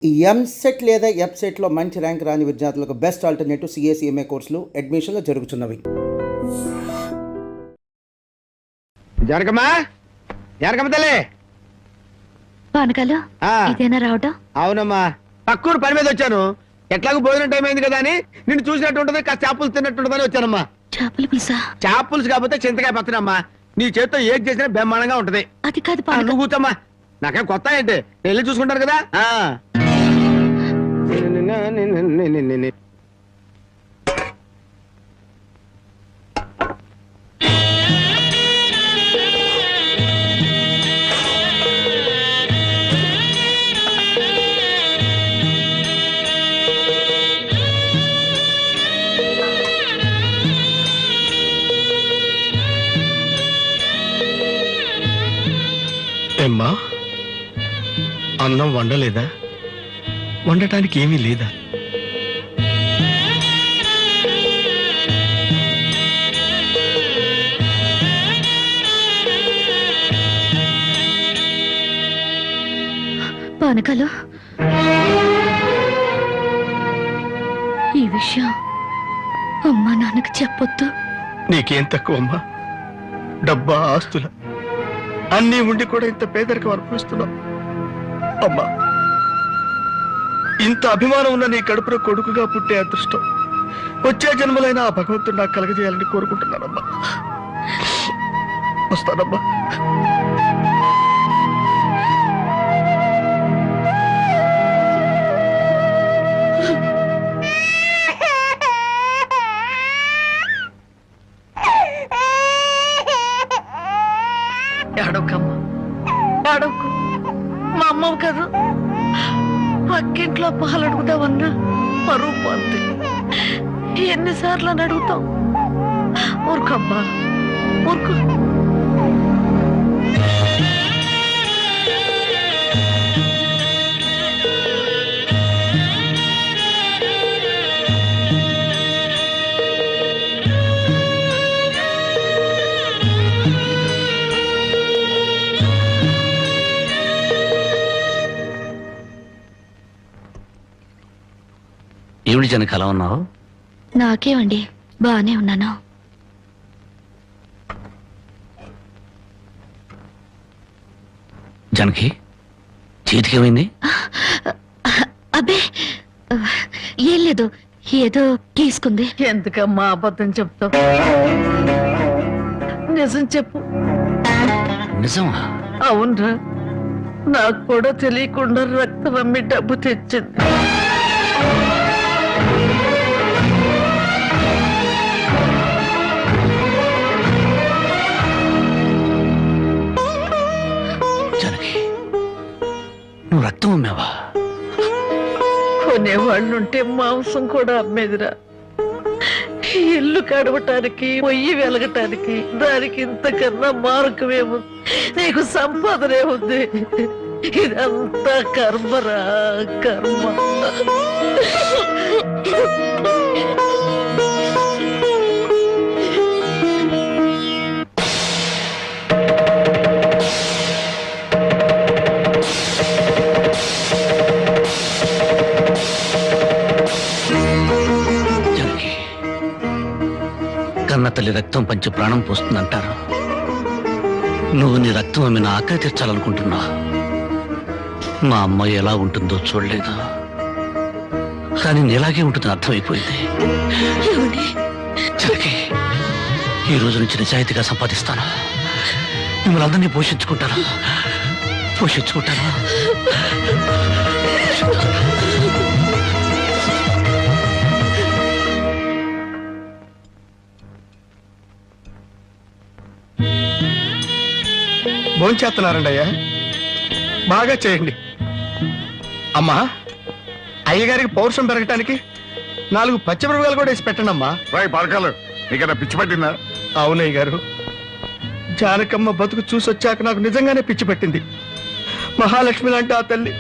ఈ ఎంసెట్ లేదా ఎఫ్సెట్లో మంచి ర్యాంక్ రాని విద్యార్థులకు బెస్ట్ ఆల్టర్నేటివ్ సిఎస్ఈఎంఏ కోర్సులు అడ్మిషన్లు జరుగుతున్నవి. జనకమ్మా తల్లి పానకాలు ఇదేనా రావటం? అవునమ్మా, పక్కూరు పని మీద వచ్చాను. ఎట్లాగో భోజనం టైం అయింది కదా అని నిన్ను చూసినట్టు ఉంటది, కాస్త చేపలు తిన్నట్టుంటదని వచ్చానమ్మా. చేపల పులుసా? చేపలుసు కాకపోతే చింతకాయ పచ్చనమ్మా. నీ చేత్తో ఏది చేసినా బ్రహ్మాండంగా ఉంటది. అది కాదు నువ్వు కూర్చోమ్మా, నాకేం కొత్త ఏంటి, వెళ్ళి చూసుకుంటారు కదా. ఏమ్మా, అన్నం వండలేదా? వండటానికి ఏమీ లేదా? పానకాలు, ఈ విషయం అమ్మా నాన్నకు చెప్పొద్దు. నీకేం తక్కువ అమ్మా? డబ్బా, ఆస్తుల అన్నీ ఉండి కూడా ఇంత పేదరికం అనుభవిస్తున్నావు అమ్మా. ఇంత అభిమానం ఉన్న నీ కడుపులో కొడుకుగా పుట్టే అదృష్టం వచ్చే జన్మలైనా ఆ భగవంతుడు నాకు కలగజేయాలని కోరుకుంటున్నానమ్మా. వస్తానమ్మా. ఏడవకమ్మా, ఏడవకు. మా అమ్మవు కదా, పక్కింట్లో పాలు అడుగుతావన్నా పరువు పోద్ది. ఎన్నిసార్లు అని అడుగుతావు? ఊరుకమ్మా, ఊరుకు. ఏమిటి జనక అలా ఉన్నావు? నాకేమండి, బానే ఉన్నాను. జనకి చేతికి ఏమైంది? అబ్బే ఏం లేదు, ఏదో గీసుకుంది. ఎందుకమ్మా అబద్ధం చెప్తావు? నిజం చెప్పు. నిజమా? అవునరా, నాకు కూడా తెలియకుండా రక్తం అమ్మి డబ్బు తెచ్చింది. జనకి, నువ్వు రక్తం అమ్మావా? కొనేవాళ్ళుంటే మాంసం కూడా అమ్మేదిరా. ఇల్లు కడవటానికి, పొయ్యి వెలగటానికి దానికి ఇంతకన్నా మార్గమేముంది? నీకు సంపాదనే ఉంది. ఇదంతా కర్మరా, కర్మ. కన్న తల్లి రక్తం పంచి ప్రాణం పోస్తుందంటారు. నువ్వు నీ రక్తం అమ్మి నా ఆకలి తీర్చాలనుకుంటున్నా. మా అమ్మ ఎలా ఉంటుందో చూడలేదు, కానీ నీలాగే ఉంటుందని అర్థమైపోయింది. జనకి, ఈ రోజు నుంచి నిజాయితీగా సంపాదిస్తాను. మిమ్మల్ని అందరినీ పోషించుకుంటాను. భోంచేస్తున్నారండి అయ్యా, బాగా చేయండి. అమ్మా, అయ్యగారికి పౌరుషం పెరగటానికి 4 పచ్చిమిరపకాయలు కూడా వేసి పెట్టండి అమ్మా. పడకాలు నీకన్నా పిచ్చి పట్టిందా? అవునయ్య గారు, జానకమ్మ బతుకు చూసొచ్చాక నాకు నిజంగానే పిచ్చి పట్టింది. మహాలక్ష్మి లాంటి ఆ తల్లి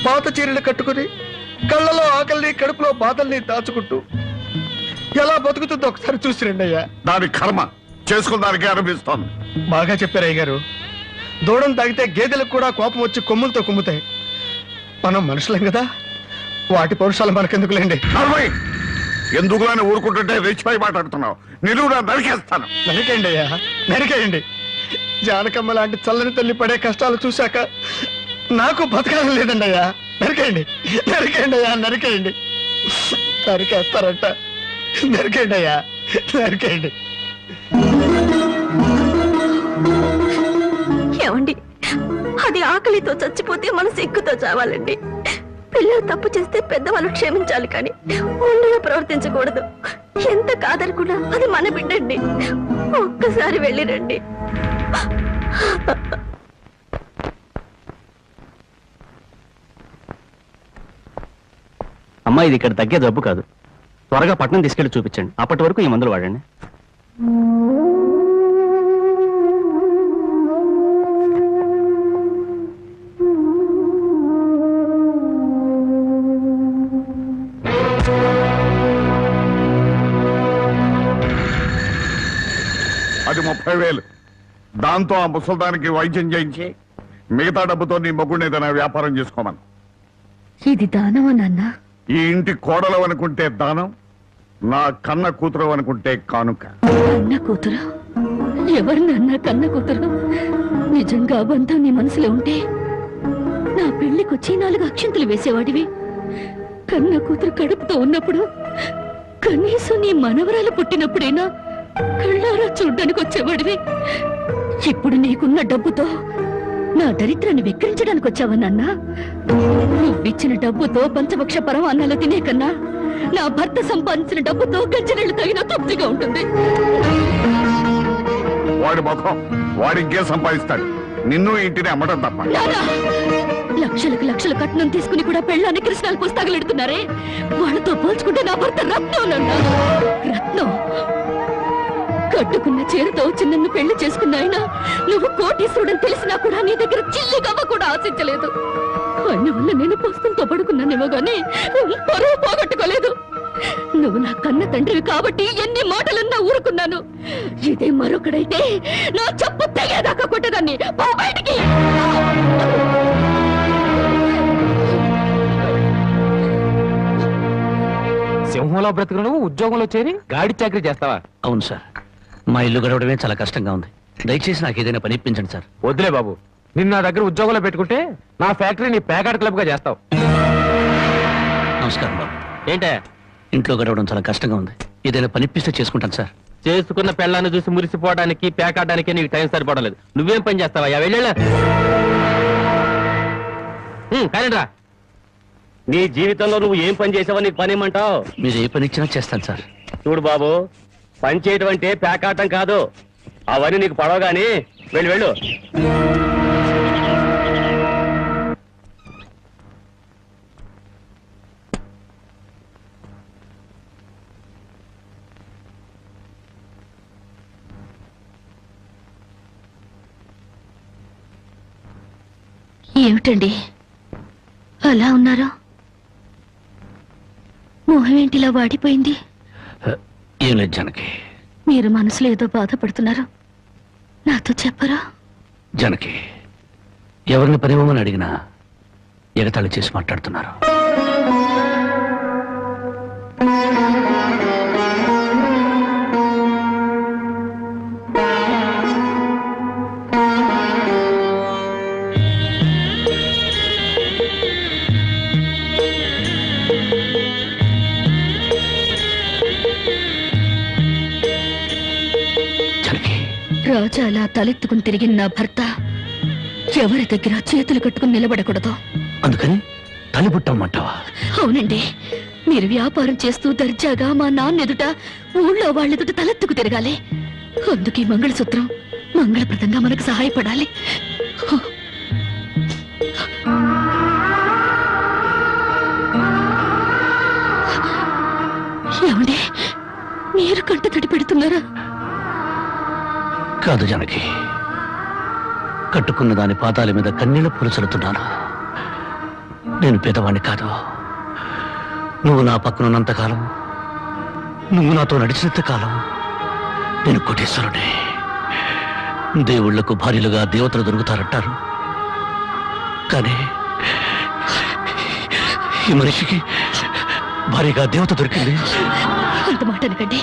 పాత చీరలు కట్టుకుని కళ్ళలో ఆకలిని, కడుపులో బాధల్ని దాచుకుంటూ ఎలా బతుకుతుందో ఒకసారి చూసి రండి అయ్యా. దాని కర్మ చేసుకున్నానికి అనిపిస్తోంది. బాగా చెప్పారు అయ్య గారు. దూడం తాగితే గేదెలకు కూడా కోపం వచ్చి కొమ్ములతో కుమ్ముతాయి. మనం మనుషులేం కదా, వాటి పౌరుషాలు మనకెందుకులేండి. నడవయ్. ఎందుకులని ఊరుకుంటుంటే రెచ్చిపోయి మాట్లాడుతున్నావు. నిలువురా నరికేస్తాను. నరికేయండి అయ్యా, నరికేయండి. జానకమ్మ లాంటి చల్లని తల్లి పడే కష్టాలు చూశాక నాకు బతకాలం లేదండి అయ్యా. నరికేయండి, నరికేయండి అయ్యా, నరికేయండి. నరికేస్తారంట. నరికేయండి అయ్యా, నరికేయండి. ఏమండి, అది ఆకలితో చచ్చిపోతే మన సిగ్గుతో చావాలండి. పిల్లలు తప్పు చేస్తే పెద్దవాళ్ళు క్షమించాలి, కానీ ఒండిగా ప్రవర్తించకూడదు. ఎంత కాదనుకున్నా అది మన బిడ్డండి. ఒక్కసారి వెళ్ళిరండి. అమ్మా, ఇది ఇక్కడ తగ్గే జబ్బు కాదు. త్వరగా పట్నం తీసుకెళ్లి చూపించండి. అప్పటి వరకు ఈ మందులు వాడండి. అది 30,000. దాంతో ఆ ముసల్దానికి వైద్యం చేయించి మిగతా డబ్బుతో నీ మొగుడిని ఏదైనా వ్యాపారం చేసుకోమను. ఇది దానమా నాన్న? ఈ ఇంటి కోడలు అనుకుంటే దానం, నా కన్న కూతురు అనుకుంటే కానుక. కన్న కూతురు? ఎవరు నాన్న కన్న కూతురు? నిజంగా అబంధం నీ మనసులో ఉంటే నా పెళ్లికొచ్చి 4 అక్షంతలు వేసేవాడివి. కన్న కూతురు కడుపుతో ఉన్నప్పుడు, కనీసం నీ మనవరాలు పుట్టినప్పుడైనా కళ్ళారా చూడ్డానికి వచ్చేవాడివి. ఇప్పుడు నీకున్న డబ్బుతో నా దరిద్రాన్ని వెక్కిరించడానికి వచ్చావా నాన్న? నువ్విచ్చిన డబ్బుతో పంచభక్ష పరమాన్నాలు తినే కన్నా నా భర్త సంపాదించిన డబ్బుతో గంజనీళ్లు తగిన తృప్తిగా ఉంటుంది. వాడి ముఖం వాడి ఇంకే సంపాదిస్తాడు. నిన్ను ఇంటిని అమ్మడం తప్ప. నానా, లక్షలకు లక్షల కట్నం తీసుకుని కూడా పెళ్ళాన్ని కృష్ణాలు పుస్తకాలెడుతున్నారే, వాళ్ళతో పోల్చుకుంటే నా భర్త రత్నం నాన్న. రత్నం. కట్టుకున్న చీరతో వచ్చి నన్ను పెళ్లి చేసుకున్న ఆయన నువ్వు కోటీశ్వరుడని తెలిసినా కూడా నీ దగ్గర చిల్లి గవ్వ కూడా ఆశించలేదు. ఆయన వల్ల నేను పుస్తకంతో పడుకున్నానేమో గానీ పరువు పోగొట్టుకోలేదు. నువ్వు నా కన్న తండ్రివి కాబట్టి ఎన్ని మాటలన్నా ఊరుకున్నాను. ఇదే మరొకడైతే నా చెప్పు తెగేదాకా కొట్టేదాన్ని. పో బయటికి. సింహంలో బ్రతుకును ఉద్యోగంలో చేరి గాడి చాకరీ చేస్తావా? అవును సార్, మా ఇల్లు గడవడమే చాలా కష్టంగా ఉంది. దయచేసి నాకు ఏదైనా పని ఇప్పించండి సార్. వద్దులే బాబు, నిన్న నా దగ్గర ఉద్యోగంలో పెట్టుకుంటే నా ఫ్యాక్టరీని ప్యాకాట్ క్లబ్ గా చేస్తావు. నమస్కారం బాబు. ఏంటే ఇంట్లో గడవడం చాలా కష్టంగా ఉంది. ఏదైనా పని ఇప్పిస్తే చేసుకుంటాను సార్. చేసుకున్న పెళ్ళాన్ని చూసి మురిసిపోవడానికి ప్యాకాడడానికి నీకు టైం సరిపడలేదు. నువ్వేం పని చేస్తావా? వెళ్ళా కానీ రా. నీ జీవితంలో నువ్వు ఏం పని చేసావో నీకు పని ఏమంటావు? మీరు ఏ పని ఇచ్చినా చేస్తాను సార్. చూడు బాబు, పని చేయటం అంటే ప్యాకాటం కాదు. అవన్నీ నీకు పడవగాని వెళ్ళు వెళ్ళు. ఏమిటండి అలా ఉన్నారు? మొహం ఏంటిలా వాడిపోయింది? ఏం లేదు జానకి. మీరు మనసులో ఏదో బాధపడుతున్నారు, నాతో చెప్పరా? జానకి, ఎవరిని పనివ్వమని అడిగినా ఎగతాళి చేసి మాట్లాడుతున్నారు. రాజా అలా తలెత్తుకుని తిరిగిన నా భర్త ఎవరి దగ్గర చేతులు కట్టుకుని నిలబడకూడదు. అందుకని తలిపుట్టమంటావా? అవునండి, మీరు వ్యాపారం చేస్తూ దర్జాగా మా నాన్న ఎదుట, ఊళ్ళో వాళ్ళెదుట తలెత్తుకు తిరగాలి. అందుకే మంగళసూత్రం మంగళప్రదంగా మనకు సహాయపడాలి. ఏమండి, మీరు కంట తడి పెడుతున్నారా? కాదు జానకి, కట్టుకున్న దాని పాదాల మీద కన్నీళ్లు పులుచలుతున్నాను. నేను పేదవాణ్ణి కాదు. నువ్వు నా పక్కనున్నంతకాలం, నువ్వు నాతో నడిచినంత కాలం నేను కోటీశ్వరుడే. దేవుళ్లకు భార్యలుగా దేవతలు దొరుకుతారంటారు, కానీ ఈ మనిషికి భారీగా దేవత దొరికింది. అంత మాట అనకండి,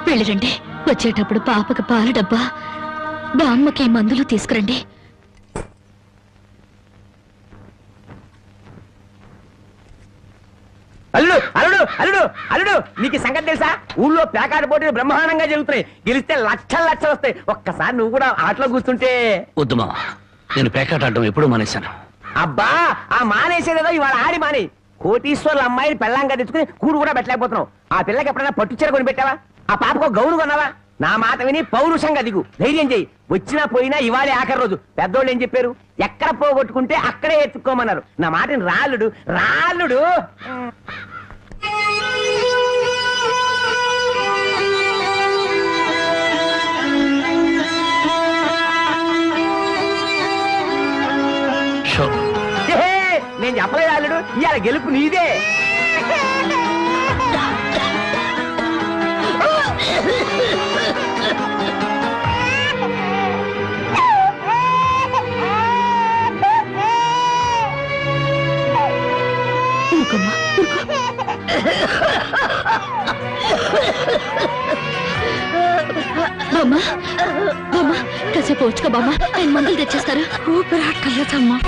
వెళ్ళిరండి. వచ్చేటప్పుడు పాపకి పాల డబ్బా, బామ్మకి మందులు తీసుకురండి. అల్లుడు అల్లుడు అల్లుడు అల్లుడు నీకు సంగతి తెలుసా? ఊళ్ళో ప్యాకాట పోటీలు బ్రహ్మాండంగా జరుగుతున్నాయి. గెలిస్తే లక్షలు వస్తాయి. ఒక్కసారి నువ్వు కూడా ఆటలో కూర్చుంటే. వద్దుమా, నేను పేకాట ఆడడం ఎప్పుడూ మానేశాను. అబ్బా, ఆ మానేసేదేదో ఇవాళ ఆడి మాని. కోటీశ్వర్ల అమ్మాయిని పెళ్ళంగా తెచ్చుకుని కూడు కూడా పెట్టలేకపోతున్నావు. ఆ పిల్లకి ఎప్పుడైనా పట్టుచీర కొని పెట్టావా? ఆ పాపకు గౌను కొన్నావా? నా మాట విని పౌరుషంగా దిగు, ధైర్యం చెయ్యి. వచ్చినా పోయినా ఇవాళే ఆఖరి రోజు. పెద్దోళ్ళు ఏం చెప్పారు? ఎక్కడ పోగొట్టుకుంటే అక్కడే ఎత్తుక్కోమన్నారు. నా మాటని రాళ్ళుడు రాళ్ళుడు. నేను చెప్పలేదు రాళ్ళుడు, ఇవాళ గెలుపు నీదే. ఊరుకోమ్మా, ఊరుకో. బామ్మ, బామ్మ, కాసేపు వచ్చుకో బామ్మ, ఆయన మందులు తెచ్చేస్తారు. ఊపిరాటలేదమ్మా.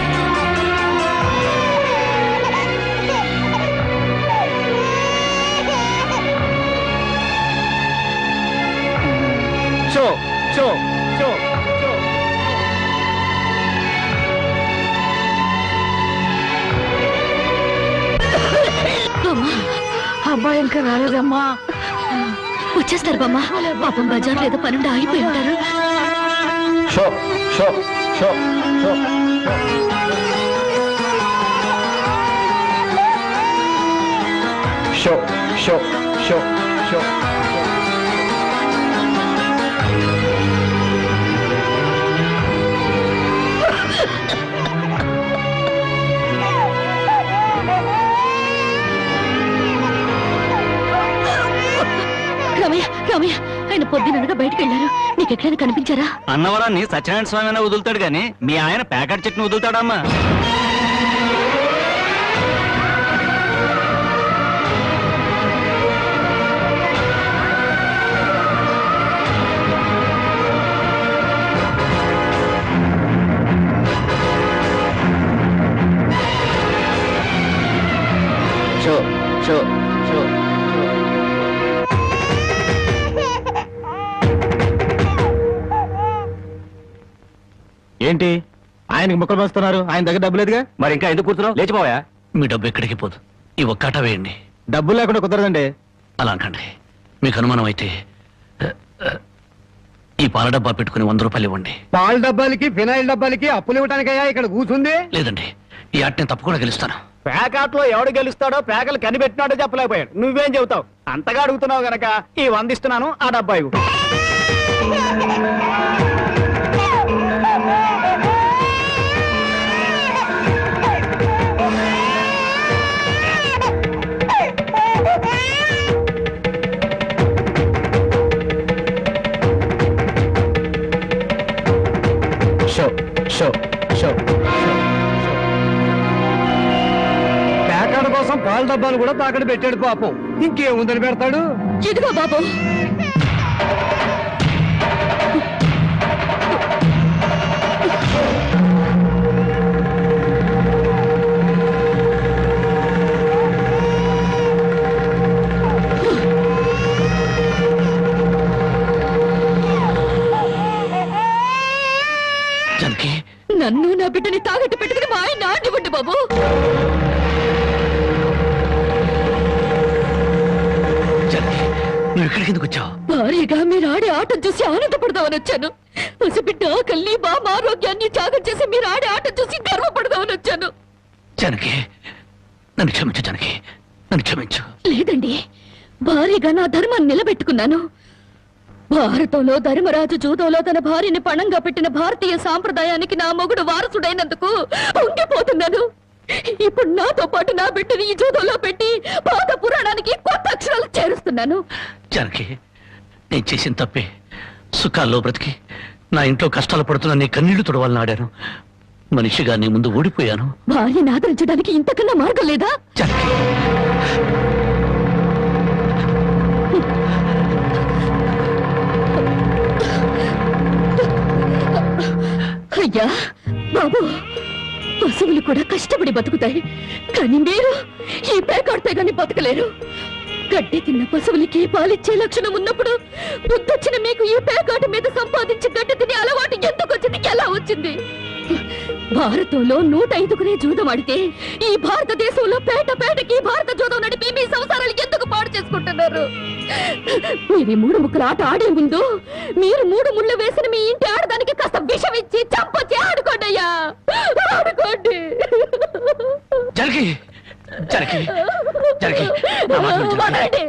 షో షో షో షో. అబ్బాయి ఇంకా రాలేదమ్మా. వచ్చేస్తారు బామ్మ. పాపం బజార్లో ఏదో పనుండి ఆగిపోయి ఉంటారు. షో షో షో షో. షో షో షో షో. రామయ్య, రామయ్య, ఆయన పొద్దుననగా బయటకు వెళ్ళారు. నీకు ఎక్కడైనా కనిపించారా? అన్నవరాన్ని సత్యనారాయణ స్వామి అయినా వదులుతాడు గాని మీ ఆయన పేకాట చెట్టును వదులుతాడమ్మా. షో షో షో. ఏంటి ఆయనకి ముక్కలు వస్తున్నారు? ఆయన దగ్గర డబ్బు లేదుగా. మరి ఇంకా ఎందుకు కూర్చున్నావు? లేచిపోయా. మీ డబ్బు ఎక్కడికి పోదు, ఈ ఒక్కాట వేయండి. డబ్బులు లేకుండా కుదరదండి. అలా అనకండి. మీకు అనుమానం అయితే ఈ పాల డబ్బా పెట్టుకుని 100 రూపాయలు ఇవ్వండి. పాల డబ్బాలకి ఫినాయిల్ డబ్బాలకి అప్పులు ఇవ్వడానికయ్యా ఇక్కడ కూర్చుంది. లేదండి, ఈ ఆట నేను తప్పకుండా గెలుస్తాను. ప్యాకాట్లో ఎవడు గెలుస్తాడో ప్యాకలు కనిపెట్టినాడో చెప్పలేకపోయాడు. నువ్వేం చెబుతావు? అంతగా అడుగుతున్నావు గనక ఈ 100 ఇస్తున్నాను. ఆ డబ్బా ఇవ్వు. షో షో షో. ప్యాకాడ కోసం పాల డబ్బాలు కూడా తాకడ పెట్టాడు పాపం. ఇంకేముందని పెడతాడు? ఇదిగో బాబు. జానకి, నన్ను నా బిడ్డని తాగట్టు పెట్టుకుని మా ఆయన ఆడివ్వండి బాబు. జానకి, నువ్వు ఇక్కడికి ఎందుకు వచ్చావు? భారీగా మీరు ఆడే ఆటను చూసి ఆనందపడదామని వచ్చాను. పసిబిడ్డ ఆకలిని, బామ్మ ఆరోగ్యాన్ని త్యాగం చేసి మీరు ఆడే ఆట చూసి గర్వపడదామని వచ్చాను. జానకి, నన్ను క్షమించు. జానకి, నన్ను క్షమించు. లేదండి, భారీగా నా ధర్మాన్ని నిలబెట్టుకున్నాను. భారతంలో ధర్మరాజు జూదంలో తన భార్యని పణంగా పెట్టిన భారతీయ సాంప్రదాయానికి నా మొగుడు వారసుడైనందుకు ఉండిపోతున్నాను. ఇప్పుడు నాతో పాటు నా బిడ్డని ఈ జూదంలో పెట్టి పాత పురాణానికి కొత్త అక్షరాలు చేరుస్తున్నాను. జానకి, నేను చేసిన తప్పే. సుఖాల్లో బ్రతికి నా ఇంట్లో కష్టాలు పడుతున్న నీ కన్నీళ్లు తుడవాలని ఆడాను. మనిషిగా నీ ముందు ఓడిపోయాను. భార్యని ఆదరించడానికి ఇంతకన్నా మార్గం లేదా? జానకి, అయ్యా బాబు, పశువులు కూడా కష్టపడి బతుకుతాయి, కానీ మీరు ఈ పేకాడితే గాని బతకలేరు. గడ్డి తిన్న పశువులకి పాలిచ్చే లక్షణం ఉన్నప్పుడు బుద్ధొచ్చిన మీకు ఈ పేకాట మీద సంపాదించి గడ్డి తినే అలవాటు ఎందుకు వచ్చింది, ఎలా వచ్చింది? భారతంలో 105 జూదం ఆడితే ఈ భారతదేశంలో పేటకి భారత జూదం నడిపి మీ సంసారాలు ఎందుకు పాడు చేసుకుంటున్నారు? మీరు 3 ముక్కల ఆట ఆడే ముందు మీరు 3 ముళ్ళు వేసిన మీ ఇంటి ఆడదానికి కాస్త విషం ఇచ్చి చంపొచ్చి ఆడుకోండి అయ్యా, ఆడుకోండి. జానకి, జానకి, జానకి, నా మాట విను, జానకి. వదలండి.